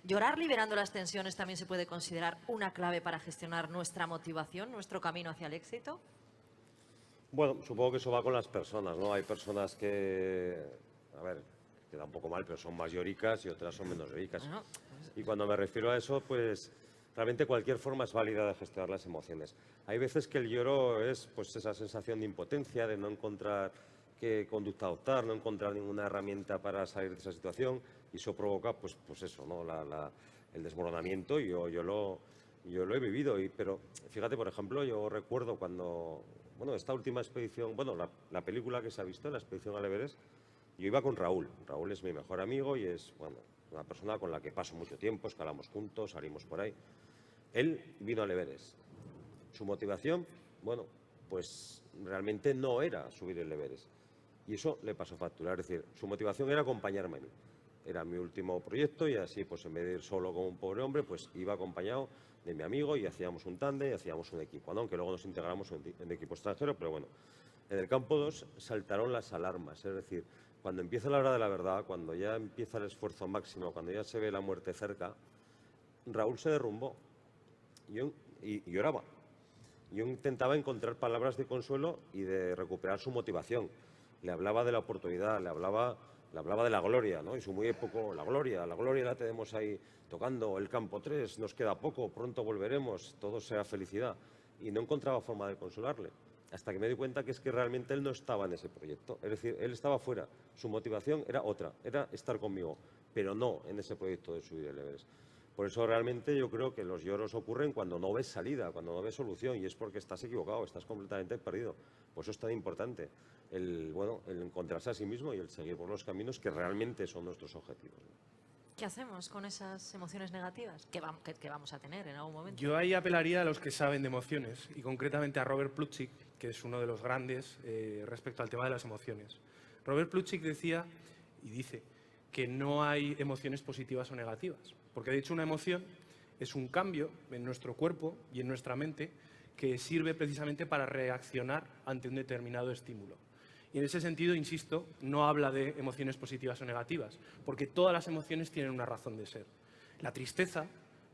¿Llorar liberando las tensiones también se puede considerar una clave para gestionar nuestra motivación, nuestro camino hacia el éxito? Bueno, supongo que eso va con las personas, ¿no? Hay personas que, a ver, queda un poco mal, pero son más llóricas y otras son menos llóricas. Bueno, Y cuando me refiero a eso, pues realmente cualquier forma es válida de gestionar las emociones. Hay veces que el lloro es pues esa sensación de impotencia, de no encontrar qué conducta adoptar, no encontrar ninguna herramienta para salir de esa situación y eso provoca pues eso, ¿no? El desmoronamiento y yo lo he vivido, pero fíjate, por ejemplo, yo recuerdo cuando, bueno, esta última expedición, bueno, la película que se ha visto, la expedición al Everest, yo iba con Raúl. Raúl es mi mejor amigo y es, bueno, una persona con la que paso mucho tiempo, escalamos juntos, salimos por ahí. Él vino al Everest. Su motivación, bueno, pues realmente no era subir el Everest. Y eso le pasó factura. Es decir, su motivación era acompañarme a mí. Era mi último proyecto y así, pues en vez de ir solo como un pobre hombre, pues iba acompañado de mi amigo y hacíamos un tándem y hacíamos un equipo, ¿no? Aunque luego nos integramos en equipo extranjero, pero bueno. En el campo 2 saltaron las alarmas, es decir, cuando empieza la hora de la verdad, cuando ya empieza el esfuerzo máximo, cuando ya se ve la muerte cerca, Raúl se derrumbó y lloraba. Yo intentaba encontrar palabras de consuelo y de recuperar su motivación. Le hablaba de la oportunidad, le hablaba de la gloria, ¿no? Y su muy poco, la gloria la tenemos ahí tocando, el campo 3, nos queda poco, pronto volveremos, todo será felicidad. Y no encontraba forma de consolarle, hasta que me di cuenta que es que realmente él no estaba en ese proyecto. Es decir, él estaba fuera, su motivación era otra, era estar conmigo, pero no en ese proyecto de subir el Everest. Por eso realmente yo creo que los lloros ocurren cuando no ves salida, cuando no ves solución, y es porque estás equivocado, estás completamente perdido. Por eso es tan importante el encontrarse a sí mismo y el seguir por los caminos que realmente son nuestros objetivos. ¿Qué hacemos con esas emociones negativas que vamos a tener en algún momento? Yo ahí apelaría a los que saben de emociones y concretamente a Robert Plutchik, que es uno de los grandes respecto al tema de las emociones. Robert Plutchik decía y dice que no hay emociones positivas o negativas, porque de hecho una emoción es un cambio en nuestro cuerpo y en nuestra mente que sirve precisamente para reaccionar ante un determinado estímulo. Y en ese sentido, insisto, no habla de emociones positivas o negativas, porque todas las emociones tienen una razón de ser. La tristeza,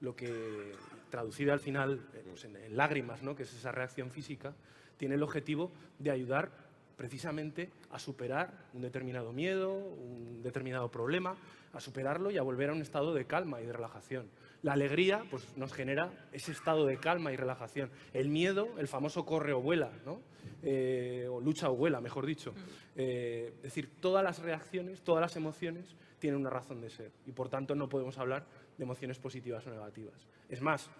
lo que traducida al final pues en lágrimas, ¿no?, que es esa reacción física, tiene el objetivo de ayudar precisamente a superar un determinado miedo, un determinado problema, a superarlo y a volver a un estado de calma y de relajación. La alegría pues, nos genera ese estado de calma y relajación. El miedo, el famoso corre o vuela, ¿no? O lucha o vuela, mejor dicho. Es decir, todas las reacciones, todas las emociones tienen una razón de ser y por tanto no podemos hablar de emociones positivas o negativas. Es más,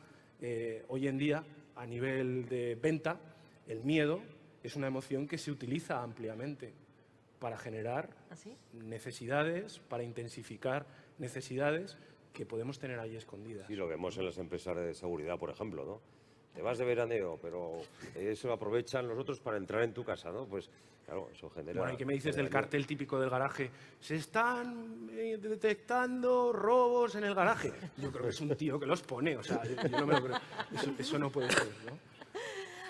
hoy en día, a nivel de venta, el miedo es una emoción que se utiliza ampliamente para generar necesidades, para intensificar necesidades que podemos tener ahí escondidas. Sí, lo vemos en las empresas de seguridad, por ejemplo, ¿no? Te vas de veraneo, pero eso lo aprovechan los otros para entrar en tu casa, ¿no? Pues claro, eso genera... Bueno, ¿y qué me dices del cartel típico del garaje? Se están detectando robos en el garaje. Yo creo que es un tío que los pone, o sea, yo no me lo creo. Eso no puede ser, ¿no?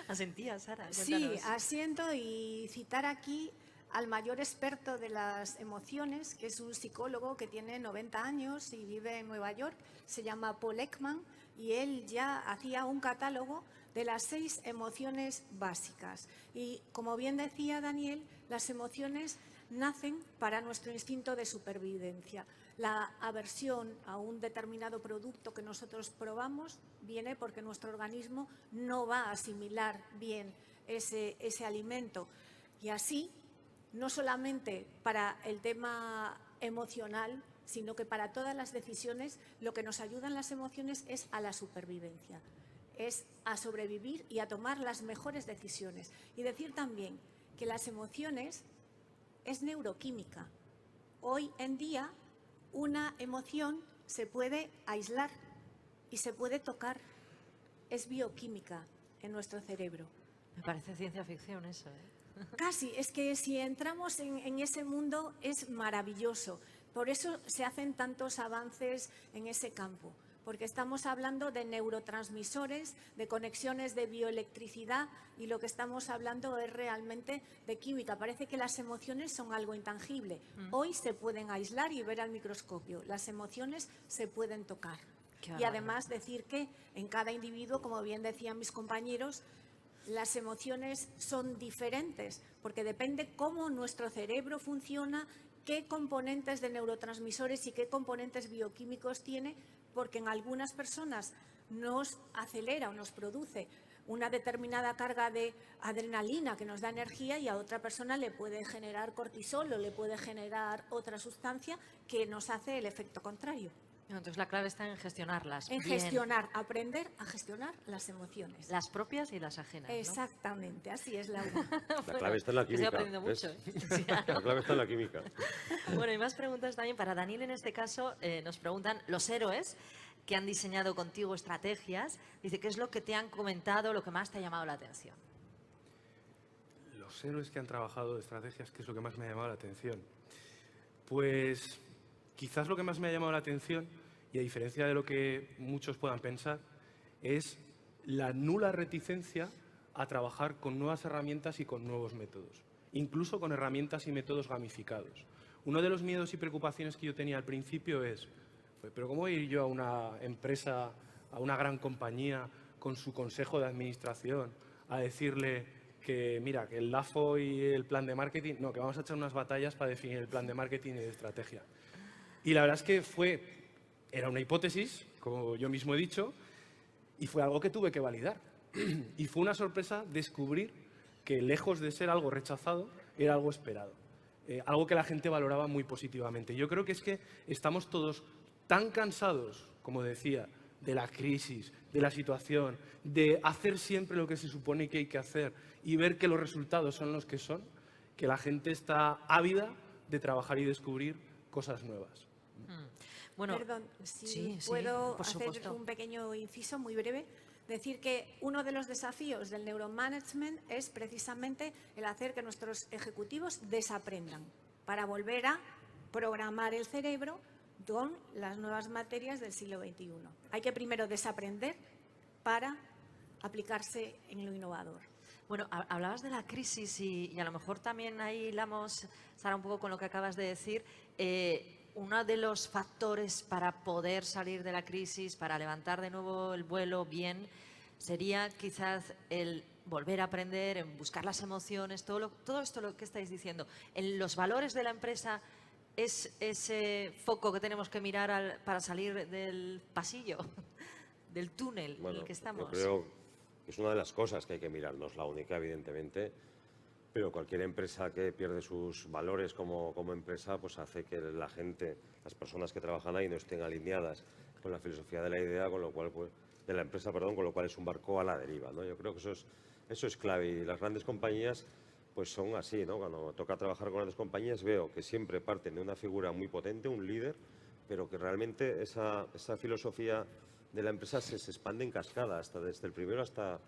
Asentía, Sara. Sí, asiento y citar aquí al mayor experto de las emociones, que es un psicólogo que tiene 90 años y vive en Nueva York, se llama Paul Ekman, y él ya hacía un catálogo de las 6 emociones básicas. Y como bien decía Daniel, las emociones nacen para nuestro instinto de supervivencia. La aversión a un determinado producto que nosotros probamos viene porque nuestro organismo no va a asimilar bien ese alimento. Y así, no solamente para el tema emocional, sino que para todas las decisiones, lo que nos ayudan las emociones es a la supervivencia, es a sobrevivir y a tomar las mejores decisiones. Y decir también que las emociones es neuroquímica. Hoy en día, una emoción se puede aislar y se puede tocar. Es bioquímica en nuestro cerebro. Me parece ciencia ficción eso, ¿eh? Casi, es que si entramos en ese mundo es maravilloso. Por eso se hacen tantos avances en ese campo, porque estamos hablando de neurotransmisores, de conexiones de bioelectricidad y lo que estamos hablando es realmente de química. Parece que las emociones son algo intangible. Hoy se pueden aislar y ver al microscopio. Las emociones se pueden tocar. Qué Y barbaridad. además decir que en cada individuo, como bien decían mis compañeros, las emociones son diferentes, porque depende cómo nuestro cerebro funciona, qué componentes de neurotransmisores y qué componentes bioquímicos tiene, porque en algunas personas nos acelera o nos produce una determinada carga de adrenalina que nos da energía y a otra persona le puede generar cortisol o le puede generar otra sustancia que nos hace el efecto contrario. Entonces la clave está en gestionarlas. En bien, gestionar, aprender a gestionar las emociones. las propias y las ajenas. ¿no? Exactamente, así es, Laura. La clave está en la Estoy química. aprendiendo ¿ves? mucho. Sí, claro. La clave está en la química. Bueno, y más preguntas también para Daniel en este caso. Nos preguntan los héroes que han diseñado contigo estrategias. Dice, ¿qué es lo que te han comentado, lo que más te ha llamado la atención? Los héroes que han trabajado de estrategias, ¿qué es lo que más me ha llamado la atención? Pues quizás lo que más me ha llamado la atención, y a diferencia de lo que muchos puedan pensar, es la nula reticencia a trabajar con nuevas herramientas y con nuevos métodos, incluso con herramientas y métodos gamificados. Uno de los miedos y preocupaciones que yo tenía al principio es, ¿pero cómo voy a ir yo a una empresa, a una gran compañía, con su consejo de administración, a decirle que, mira, que el LAFO y el plan de marketing, no, que vamos a echar unas batallas para definir el plan de marketing y de estrategia? Y la verdad es que era una hipótesis, como yo mismo he dicho, y fue algo que tuve que validar. Y fue una sorpresa descubrir que, lejos de ser algo rechazado, era algo esperado. Algo que la gente valoraba muy positivamente. Yo creo que es que estamos todos tan cansados, como decía, de la crisis, de la situación, de hacer siempre lo que se supone que hay que hacer y ver que los resultados son los que son, que la gente está ávida de trabajar y descubrir cosas nuevas. Bueno, Perdón, si sí, sí, puedo por hacer supuesto. un pequeño inciso muy breve. Decir que uno de los desafíos del neuromanagement es precisamente el hacer que nuestros ejecutivos desaprendan para volver a programar el cerebro con las nuevas materias del siglo XXI. Hay que primero desaprender para aplicarse en lo innovador. Bueno, hablabas de la crisis y a lo mejor también ahí hilamos, Sara, un poco con lo que acabas de decir. Uno de los factores para poder salir de la crisis, para levantar de nuevo el vuelo bien, sería quizás el volver a aprender, en buscar las emociones, todo esto lo que estáis diciendo. En los valores de la empresa es ese foco que tenemos que mirar para salir del pasillo, del túnel en el que estamos. Yo creo que es una de las cosas que hay que mirar, no es la única, evidentemente, pero cualquier empresa que pierde sus valores como empresa, pues hace que la gente, las personas que trabajan ahí no estén alineadas con la filosofía de la idea, con lo cual, pues, de la empresa, perdón, con lo cual es un barco a la deriva, ¿no? Yo creo que eso es clave, y las grandes compañías pues son así, ¿no? Cuando toca trabajar con grandes compañías veo que siempre parten de una figura muy potente, un líder, pero que realmente esa filosofía de la empresa se expande en cascada, desde el primero hasta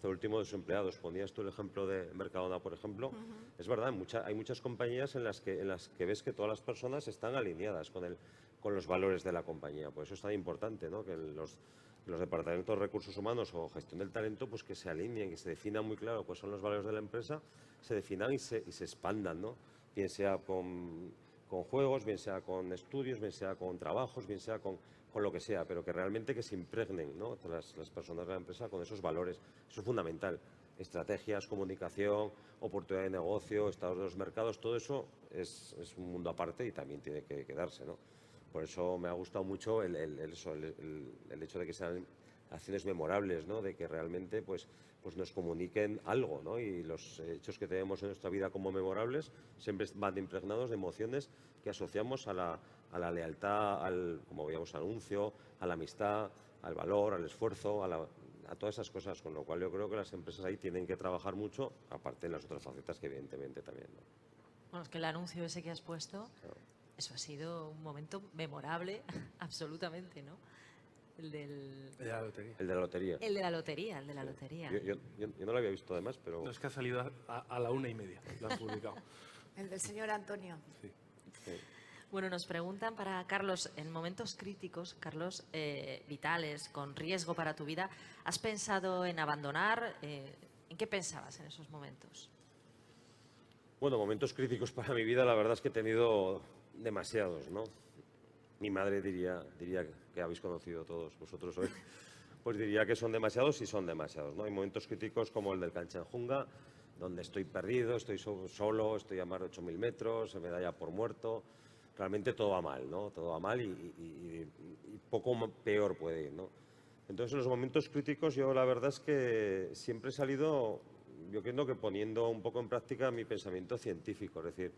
el último de sus empleados. Ponías tú el ejemplo de Mercadona, por ejemplo. Es verdad, hay muchas compañías en las que ves que todas las personas están alineadas con los valores de la compañía. Por eso es tan importante, ¿no? Que los departamentos de recursos humanos o gestión del talento, pues que se alineen, que se definan muy claro cuáles son los valores de la empresa, se definan y se expandan, ¿no? Bien sea con juegos, bien sea con estudios, bien sea con trabajos, bien sea con lo que sea, pero que realmente que se impregnen, ¿no? las personas de la empresa con esos valores. Eso es fundamental. Estrategias, comunicación, oportunidad de negocio, estados de los mercados, todo eso es un mundo aparte y también tiene que quedarse, ¿no? Por eso me ha gustado mucho el hecho de que sean acciones memorables, ¿no? De que realmente pues nos comuniquen algo, ¿no? Y los hechos que tenemos en nuestra vida como memorables siempre van impregnados de emociones que asociamos a la lealtad, como veíamos, al anuncio, a la amistad, al valor, al esfuerzo, a todas esas cosas, con lo cual yo creo que las empresas ahí tienen que trabajar mucho, aparte de las otras facetas que evidentemente también, ¿no? Bueno, es que el anuncio ese que has puesto, Claro. eso ha sido un momento memorable, absolutamente, ¿no? El De la lotería. El de la lotería. de la lotería, el de la lotería. Yo no lo había visto además, pero... No, es que ha salido a la 1:30, lo has publicado. El del señor Antonio. Sí. Sí. Bueno, nos preguntan para Carlos, en momentos críticos, Carlos, vitales, con riesgo para tu vida, ¿has pensado en abandonar? ¿En qué pensabas en esos momentos? Bueno, momentos críticos para mi vida, la verdad es que he tenido demasiados, ¿no? Mi madre diría que habéis conocido todos vosotros hoy, pues diría que son demasiados y son demasiados, ¿no? Hay momentos críticos como el del Canchenjunga, donde estoy perdido, estoy solo, estoy a más de 8.000 metros, se me da ya por muerto. Realmente todo va mal, ¿no? Todo va mal y poco peor puede ir, ¿no? Entonces, en los momentos críticos yo la verdad es que siempre he salido, yo creo que poniendo un poco en práctica mi pensamiento científico, es decir,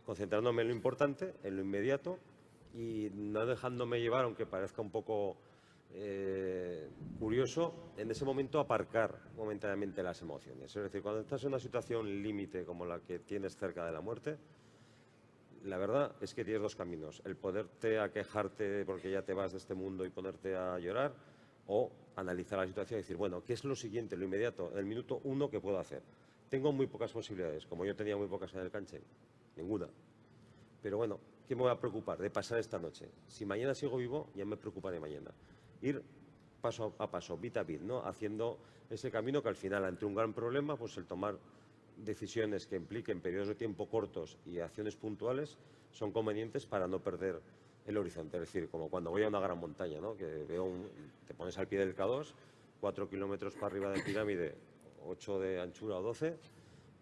concentrándome en lo importante, en lo inmediato y no dejándome llevar, aunque parezca un poco curioso, en ese momento aparcar momentáneamente las emociones. Es decir, cuando estás en una situación límite como la que tienes cerca de la muerte, la verdad es que tienes dos caminos: el poderte a quejarte porque ya te vas de este mundo y ponerte a llorar, o analizar la situación y decir, bueno, ¿qué es lo siguiente, lo inmediato, el minuto 1 que puedo hacer? Tengo muy pocas posibilidades, como yo tenía muy pocas en el Canchen, ninguna. Pero bueno, ¿qué me voy a preocupar de pasar esta noche? Si mañana sigo vivo, ya me preocuparé mañana. Ir paso a paso, bit a bit, ¿no? Haciendo ese camino que al final, ante un gran problema, pues el tomar decisiones que impliquen periodos de tiempo cortos y acciones puntuales son convenientes para no perder el horizonte. Es decir, como cuando voy a una gran montaña, ¿no? Que te pones al pie del K2, 4 kilómetros para arriba de pirámide, 8 de anchura o 12,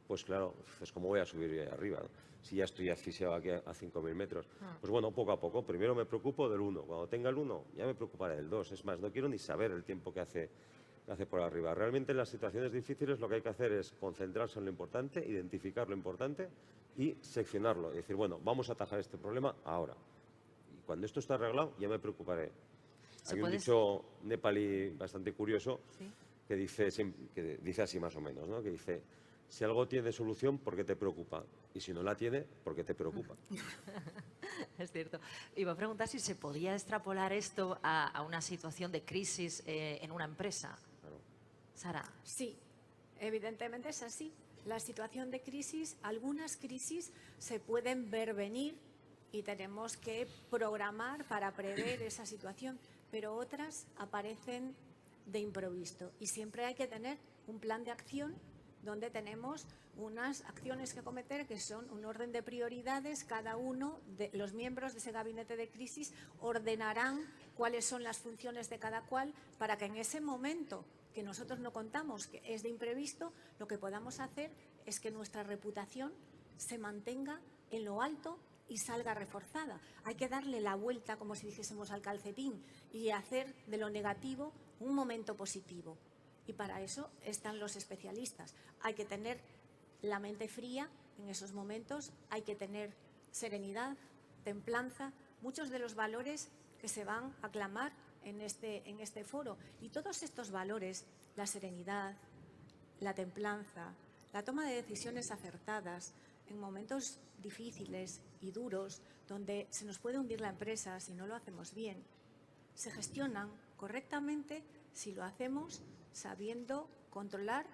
pues claro, es como voy a subir ahí arriba, ¿no? Si ya estoy asfixiado aquí a 5.000 metros. Pues bueno, poco a poco. Primero me preocupo del 1. Cuando tenga el 1, ya me preocuparé del 2. Es más, no quiero ni saber el tiempo que hace por arriba. Realmente en las situaciones difíciles lo que hay que hacer es concentrarse en lo importante, identificar lo importante y seccionarlo. Y decir, bueno, vamos a atajar este problema ahora. Y cuando esto está arreglado, ya me preocuparé. Hay un dicho nepalí bastante curioso, ¿sí?, que dice así más o menos, ¿no? Que dice: si algo tiene solución, ¿por qué te preocupa? Y si no la tiene, ¿por qué te preocupa? Es cierto. Iba a preguntar si se podía extrapolar esto a una situación de crisis en una empresa. Claro. Sara. Sí, evidentemente es así. La situación de crisis, algunas crisis se pueden ver venir y tenemos que programar para prever esa situación, pero otras aparecen de improviso y siempre hay que tener un plan de acción donde tenemos unas acciones que cometer que son un orden de prioridades. Cada uno de los miembros de ese gabinete de crisis ordenarán cuáles son las funciones de cada cual para que en ese momento que nosotros no contamos, que es de imprevisto, lo que podamos hacer es que nuestra reputación se mantenga en lo alto y salga reforzada. Hay que darle la vuelta, como si dijésemos, al calcetín y hacer de lo negativo un momento positivo. Y para eso están los especialistas. Hay que tener la mente fría en esos momentos, hay que tener serenidad, templanza, muchos de los valores que se van a clamar en este foro. Y todos estos valores, la serenidad, la templanza, la toma de decisiones acertadas en momentos difíciles y duros, donde se nos puede hundir la empresa si no lo hacemos bien, se gestionan correctamente si lo hacemos sabiendo controlar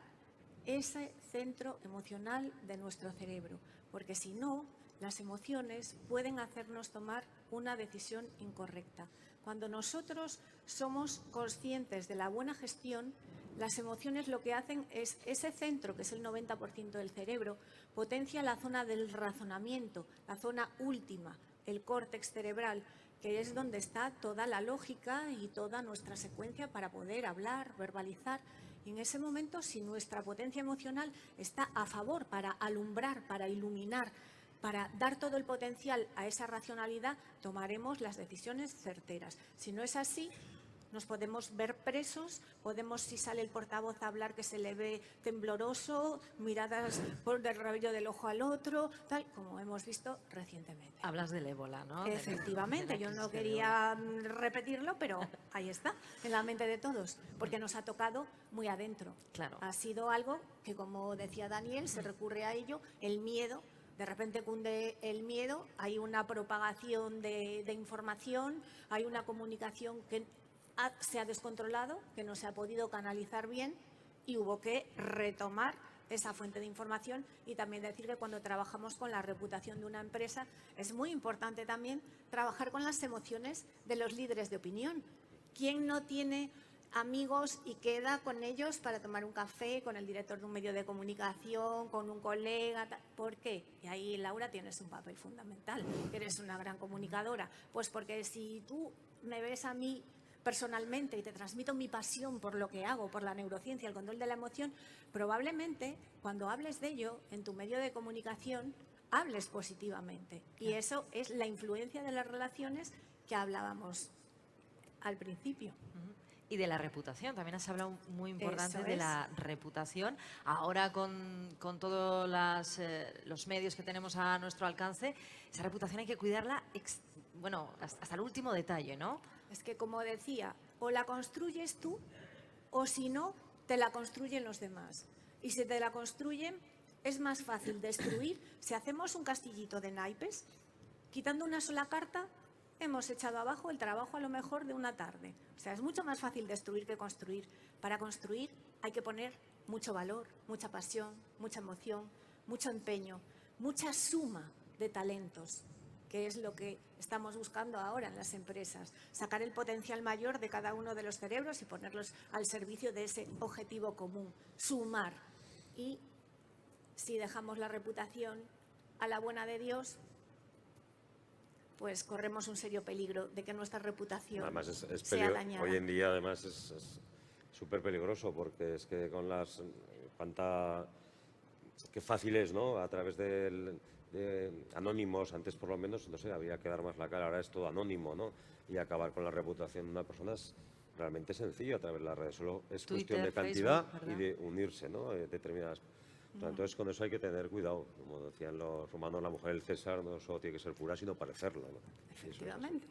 ese centro emocional de nuestro cerebro, porque si no, las emociones pueden hacernos tomar una decisión incorrecta. Cuando nosotros somos conscientes de la buena gestión, las emociones lo que hacen es ese centro, que es el 90% del cerebro, potencia la zona del razonamiento, la zona última, el córtex cerebral, que es donde está toda la lógica y toda nuestra secuencia para poder hablar, verbalizar. Y en ese momento, si nuestra potencia emocional está a favor para alumbrar, para iluminar, para dar todo el potencial a esa racionalidad, tomaremos las decisiones certeras. Si no es así, nos podemos ver presos, podemos, si sale el portavoz a hablar, que se le ve tembloroso, miradas por el rabillo del ojo al otro, tal como hemos visto recientemente. Hablas del ébola, ¿no? Efectivamente, yo no quería repetirlo, pero ahí está, en la mente de todos, porque nos ha tocado muy adentro. Claro. Ha sido algo que, como decía Daniel, se recurre a ello, el miedo. De repente cunde el miedo, hay una propagación de información, hay una comunicación que se ha descontrolado, que no se ha podido canalizar bien y hubo que retomar esa fuente de información. Y también decir que cuando trabajamos con la reputación de una empresa es muy importante también trabajar con las emociones de los líderes de opinión. ¿Quién no tiene amigos y queda con ellos para tomar un café, con el director de un medio de comunicación, con un colega? ¿Por qué? Y ahí, Laura, tienes un papel fundamental, eres una gran comunicadora. Pues porque si tú me ves a mí personalmente y te transmito mi pasión por lo que hago, por la neurociencia, el control de la emoción, probablemente cuando hables de ello en tu medio de comunicación, hables positivamente. Y eso es la influencia de las relaciones que hablábamos al principio. Y de la reputación, también has hablado muy importante Eso de es. la reputación. Ahora con todos los medios que tenemos a nuestro alcance, esa reputación hay que cuidarla hasta el último detalle, ¿no? Es que, como decía, o la construyes tú o si no, te la construyen los demás. Y si te la construyen, es más fácil destruir. Si hacemos un castillito de naipes, quitando una sola carta, hemos echado abajo el trabajo a lo mejor de una tarde. O sea, es mucho más fácil destruir que construir. Para construir hay que poner mucho valor, mucha pasión, mucha emoción, mucho empeño, mucha suma de talentos, que es lo que estamos buscando ahora en las empresas. Sacar el potencial mayor de cada uno de los cerebros y ponerlos al servicio de ese objetivo común, sumar. Y si dejamos la reputación a la buena de Dios, pues corremos un serio peligro de que nuestra reputación Además sea dañada. hoy en día además es súper peligroso porque es que con qué fácil es, ¿no? A través de anónimos, antes por lo menos, no sé, había que dar más la cara, ahora es todo anónimo, ¿no? Y acabar con la reputación de una persona es realmente sencillo a través de las redes, solo es Twitter, cuestión de cantidad Facebook, y de unirse, ¿no? Determinadas. Entonces con eso hay que tener cuidado, como decían los romanos, la mujer del César no solo tiene que ser pura, sino parecerlo, ¿no? Efectivamente.